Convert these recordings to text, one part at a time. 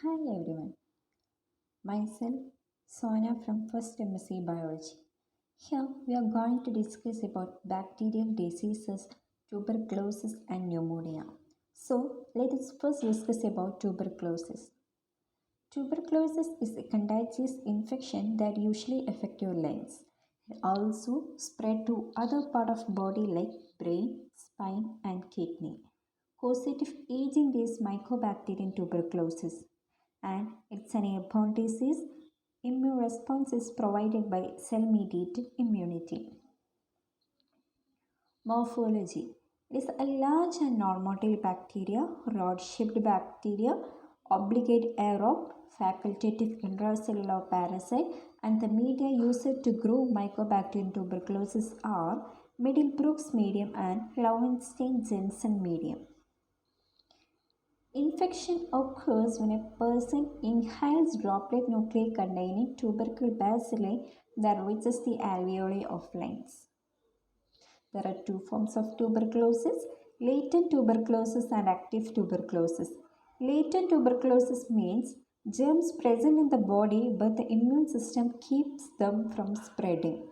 Hi everyone, myself Sonia from First MSc Biology. Here we are going to discuss about bacterial diseases, tuberculosis and pneumonia. So let us first discuss about tuberculosis. Tuberculosis is a contagious infection that usually affects your lungs. It also spread to other part of body like brain, spine and kidney. Causative agent is Mycobacterium tuberculosis and it's an airborne disease. Immune response is provided by cell-mediated immunity. Morphology. It is a large and non-motile bacteria, rod-shaped bacteria, obligate aerob, facultative intracellular parasite, and the media used to grow Mycobacterium tuberculosis are Middlebrooks medium and Lowenstein-Jensen medium. Infection occurs when a person inhales droplet nuclei containing tubercle bacilli that reaches the alveoli of lungs. There are two forms of tuberculosis, latent tuberculosis and active tuberculosis. Latent tuberculosis means germs present in the body but the immune system keeps them from spreading.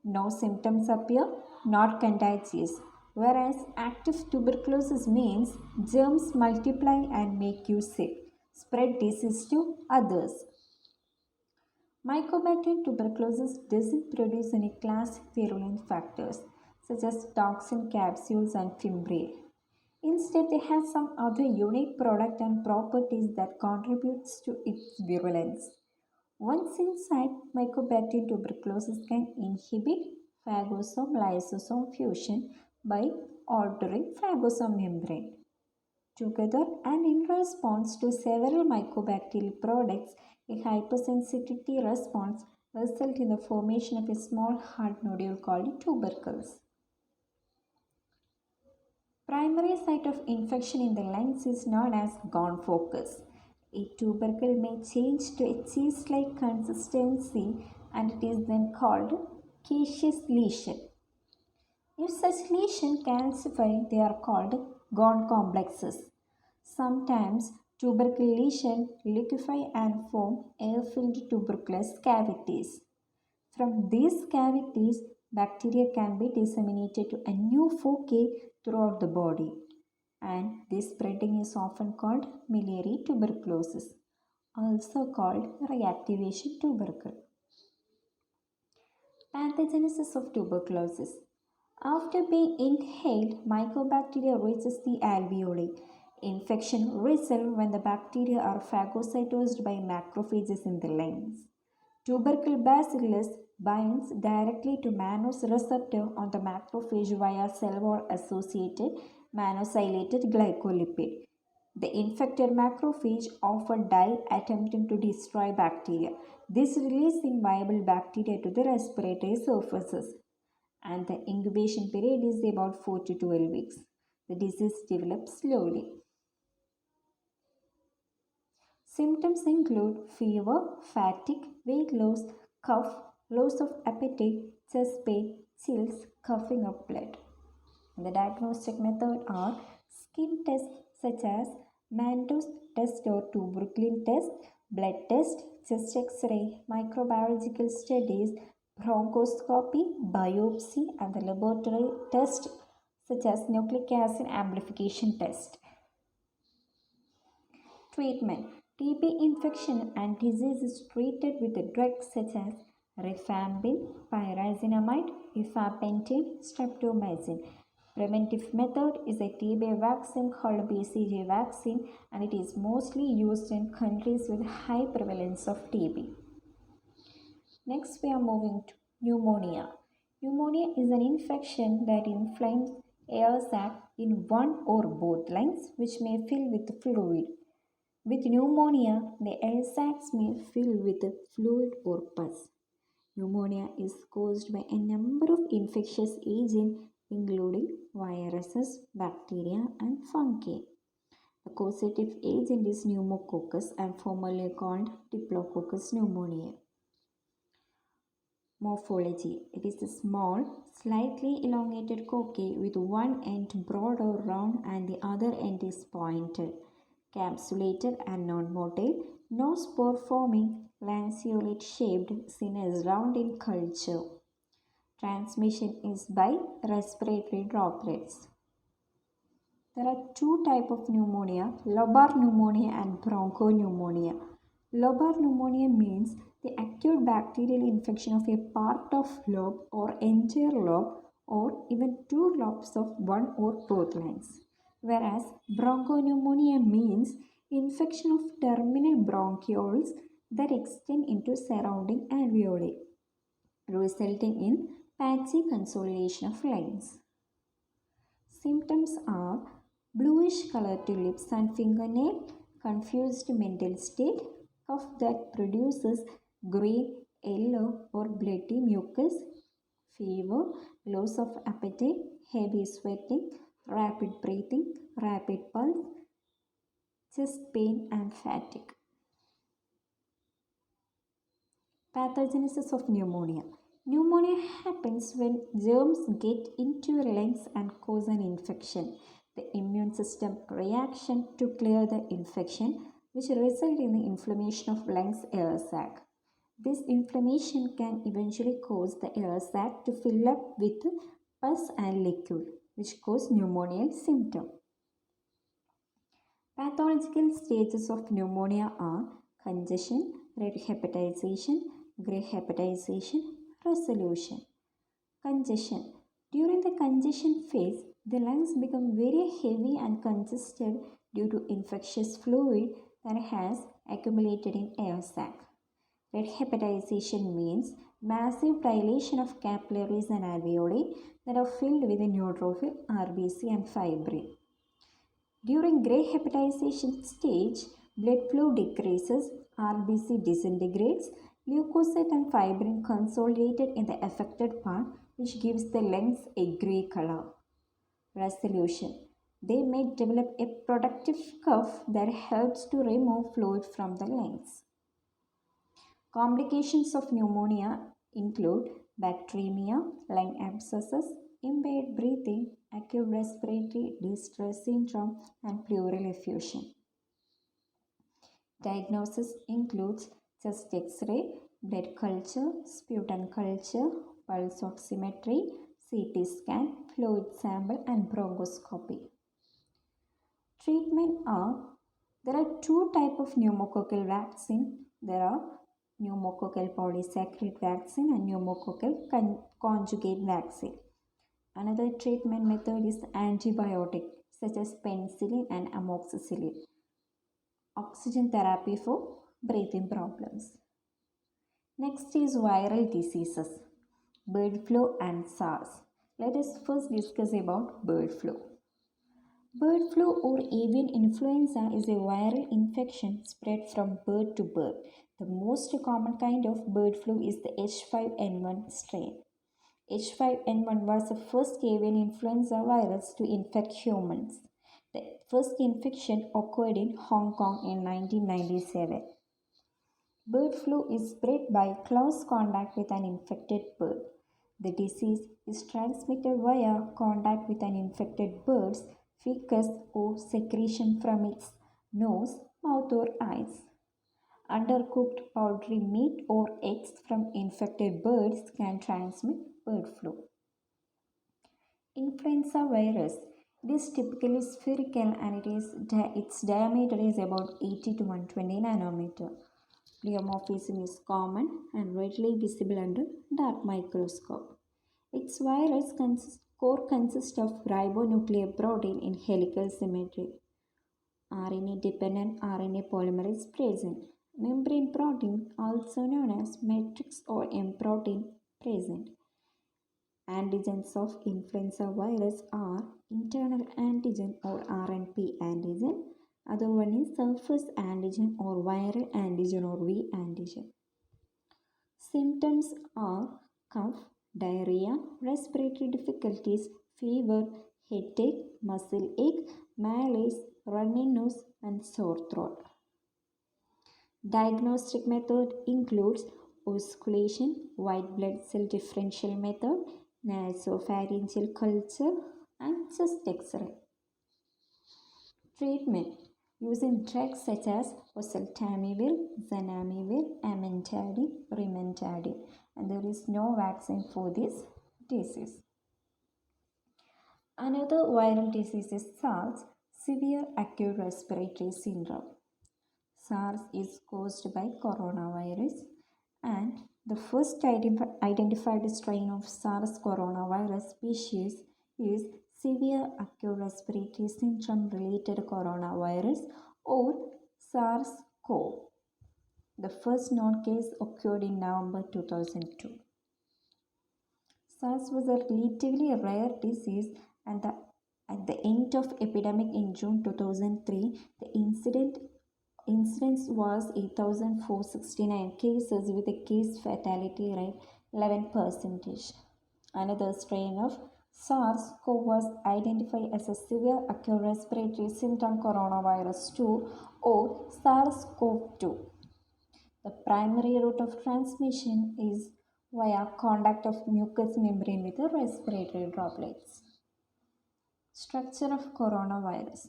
No symptoms appear, not contagious. Whereas active tuberculosis means germs multiply and make you sick, spread disease to others. Mycobacterium tuberculosis doesn't produce any classic virulent factors such as toxin capsules and fimbriae. Instead, they have some other unique product and properties that contributes to its virulence. Once inside, Mycobacterium tuberculosis can inhibit phagosome-lysosome fusion by altering phagosome membrane. Together and in response to several mycobacterial products, a hypersensitivity response results in the formation of a small hard nodule called tubercles. Primary site of infection in the lungs is known as gonfocus. A tubercle may change to a cheese-like consistency and it is then called caseous lesion. If such lesion calcify, they are called gone complexes. Sometimes tubercle lesions liquefy and form air-filled tuberculous cavities. From these cavities, bacteria can be disseminated to a new foci throughout the body. And this spreading is often called miliary tuberculosis, also called reactivation tubercle. Pathogenesis of tuberculosis. After being inhaled, mycobacteria reaches the alveoli. Infection results when the bacteria are phagocytosed by macrophages in the lungs. Tubercle bacillus binds directly to mannose receptor on the macrophage via cell wall associated mannosilated glycolipid. The infected macrophage often die attempting to destroy bacteria. This releasing viable bacteria to the respiratory surfaces. And the incubation period is about 4 to 12 weeks. The disease develops slowly. Symptoms include fever, fatigue, weight loss, cough, loss of appetite, chest pain, chills, coughing of blood. The diagnostic method are skin tests such as Mantoux test or tuberculin test, blood test, chest X-ray, microbiological studies, bronchoscopy, biopsy, and the laboratory test such as nucleic acid amplification test. Treatment. TB infection and disease is treated with drugs such as rifampin, pyrazinamide, ifapentine, streptomycin. Preventive method is a TB vaccine called BCG vaccine and it is mostly used in countries with high prevalence of TB. Next we are moving to pneumonia. Pneumonia is an infection that inflames air sac in one or both lungs which may fill with fluid. With pneumonia, the air sacs may fill with fluid or pus. Pneumonia is caused by a number of infectious agents including viruses, bacteria and fungi. The causative agent is pneumococcus and formerly called Diplococcus pneumoniae. Morphology. It is a small, slightly elongated cocci with one end broad or round and the other end is pointed. Capsulated and non-motile, No spore-forming, lanceolate-shaped, seen as round in culture. Transmission is by respiratory droplets. There are two types of pneumonia, lobar pneumonia and bronchopneumonia. Lobar pneumonia means the acute bacterial infection of a part of lobe or entire lobe or even two lobes of one or both lungs. Whereas bronchopneumonia means infection of terminal bronchioles that extend into surrounding alveoli, resulting in patchy consolidation of lungs. Symptoms are bluish color to lips and fingernail, confused mental state, cough that produces green, yellow or bloody mucus, fever, loss of appetite, heavy sweating, rapid breathing, rapid pulse, chest pain and fatigue. Pathogenesis of pneumonia. Pneumonia happens when germs get into your lungs and cause an infection. The immune system reaction to clear the infection, which result in the inflammation of lungs air sac. This inflammation can eventually cause the air sac to fill up with pus and liquid, which cause pneumonial symptom. Pathological stages of pneumonia are congestion, red hepatization, grey hepatization, resolution. Congestion. During the congestion phase, the lungs become very heavy and congested due to infectious fluid that has accumulated in air sac. Red hepatization means massive dilation of capillaries and alveoli that are filled with a neutrophil, RBC and fibrin. During grey hepatization stage, blood flow decreases, RBC disintegrates, leukocyte and fibrin consolidated in the affected part, which gives the lungs a grey color. Resolution. They may develop a productive cough that helps to remove fluid from the lungs. Complications of pneumonia include bacteremia, lung abscesses, impaired breathing, acute respiratory distress syndrome, and pleural effusion. Diagnosis includes chest X-ray, blood culture, sputum culture, pulse oximetry, CT scan, fluid sample, and bronchoscopy. Treatment are there are two types of pneumococcal vaccine. There are pneumococcal polysaccharide vaccine and pneumococcal conjugate vaccine. Another treatment method is antibiotic such as penicillin and amoxicillin. Oxygen therapy for breathing problems. Next is viral diseases, bird flu and SARS. Let us first discuss about bird flu. Bird flu or avian influenza is a viral infection spread from bird to bird. The most common kind of bird flu is the H5N1 strain. H5N1 was the first avian influenza virus to infect humans. The first infection occurred in Hong Kong in 1997. Bird flu is spread by close contact with an infected bird. The disease is transmitted via contact with an infected bird's feces or secretion from its nose, mouth or eyes. Undercooked poultry meat or eggs from infected birds can transmit bird flu. Influenza virus. It is typically spherical and its diameter is about 80 to 120 nanometer. Pleomorphism is common and readily visible under dark microscope. Its virus core consists of ribonuclear protein in helical symmetry. RNA-dependent RNA polymerase present. Membrane protein, also known as matrix or M protein, present. Antigens of influenza virus are internal antigen or RNP antigen. Other one is surface antigen or viral antigen or V antigen. Symptoms are cough, diarrhea, respiratory difficulties, fever, headache, muscle ache, malaise, runny nose and sore throat. Diagnostic method includes osculation, white blood cell differential method, nasopharyngeal culture and chest X-ray. Treatment. using drugs such as oseltamivir, zanamivir, amantadine, rimantadine, and there is no vaccine for this disease. Another viral disease is SARS, severe acute respiratory syndrome. SARS is caused by coronavirus, and the first identified strain of SARS coronavirus species is severe acute respiratory syndrome related coronavirus or SARS-CoV. The first known case occurred in November 2002. SARS was a relatively rare disease, and at the end of epidemic in June 2003, the incidence was 8,469 cases with a case fatality rate 11%. Another strain of SARS-CoV was identified as a severe acute respiratory syndrome coronavirus 2 or SARS-CoV-2. The primary route of transmission is via contact of mucous membrane with the respiratory droplets. Structure of coronavirus.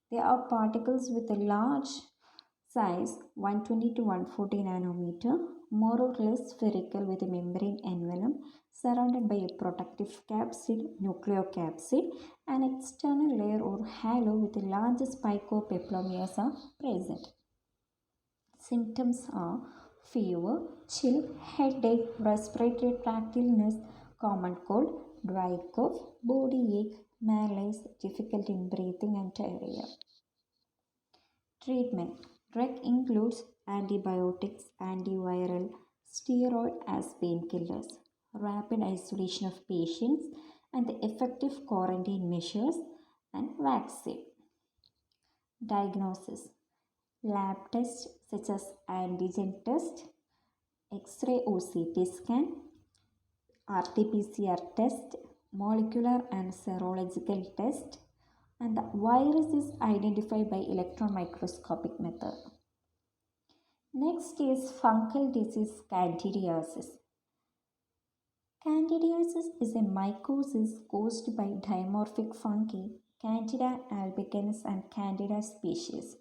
They are particles with a large size 120 to 140 nanometer, more or less spherical with a membrane envelope surrounded by a protective capsid, nucleocapsid, an external layer or halo with a large spike or peplomeres are present. Symptoms are fever, chill, headache, respiratory tract illness, common cold, dry cough, body ache, malaise, difficulty in breathing, and diarrhea. Treatment. Drug includes antibiotics, antiviral, steroid as painkillers, rapid isolation of patients, and the effective quarantine measures, and vaccine. Diagnosis. Lab tests such as antigen test, X-ray or CT scan, RT-PCR test, molecular and serological test, and the virus is identified by electron microscopic method. Next is fungal disease Candidiasis. Candidiasis is a mycosis caused by dimorphic fungi Candida albicans and Candida species.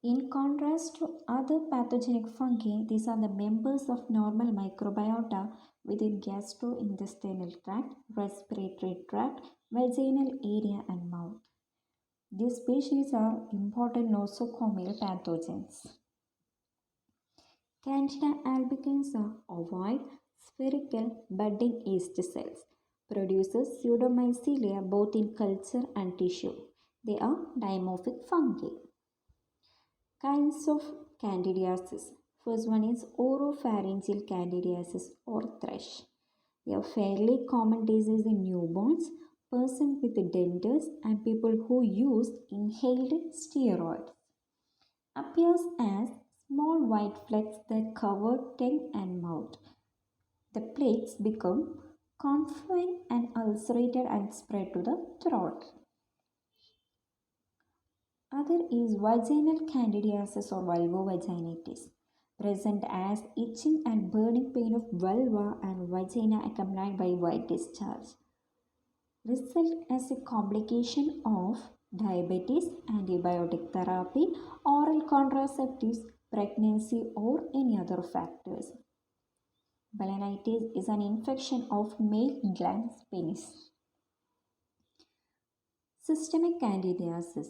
In contrast to other pathogenic fungi, these are the members of normal microbiota within gastrointestinal tract, respiratory tract, vaginal area, and mouth. These species are important nosocomial pathogens. Candida albicans are ovoid, spherical, budding yeast cells. Produces pseudomycelia both in culture and tissue. They are dimorphic fungi. Kinds of candidiasis. First one is oropharyngeal candidiasis or thrush. A fairly common disease in newborns, persons with dentures, and people who use inhaled steroids. Appears as small white flecks that cover tongue and mouth. The plaques become confluent and ulcerated and spread to the throat. Other is vaginal candidiasis or vulvovaginitis, present as itching and burning pain of vulva and vagina accompanied by white discharge. Result as a complication of diabetes, antibiotic therapy, oral contraceptives, pregnancy, or any other factors. Balanitis is an infection of male gland's penis. Systemic candidiasis.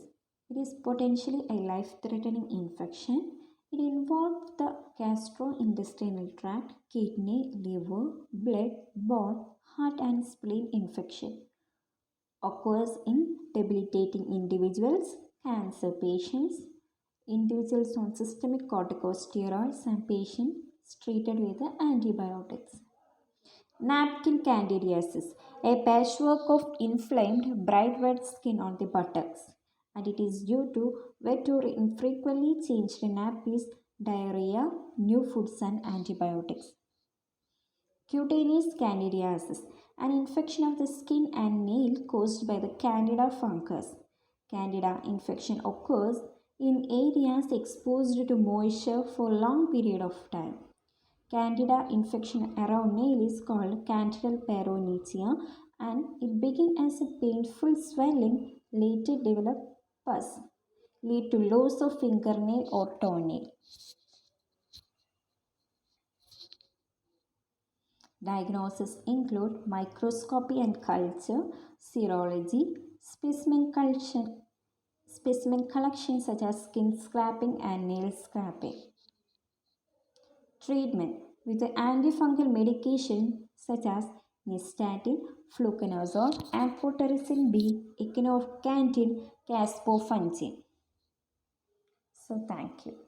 It is potentially a life-threatening infection. It involves the gastrointestinal tract, kidney, liver, blood, bone, heart and spleen infection. Occurs in debilitating individuals, cancer patients, individuals on systemic corticosteroids and patients treated with antibiotics. Napkin candidiasis, a patchwork of inflamed bright red skin on the buttocks, and it is due to wet or infrequently changed nappies, diarrhea, new foods and antibiotics. Cutaneous candidiasis, an infection of the skin and nail caused by the Candida fungus. Candida infection occurs in areas exposed to moisture for a long period of time. Candida infection around nail is called candidal paronychia, and it begins as a painful swelling, later develop pus. lead to loss of fingernail or toenail. Diagnosis include microscopy and culture, serology, specimen collection such as skin scraping and nail scraping. Treatment with antifungal medication such as nystatin, fluconazole, amphotericin B, echinocandin, caspofungin. So thank you.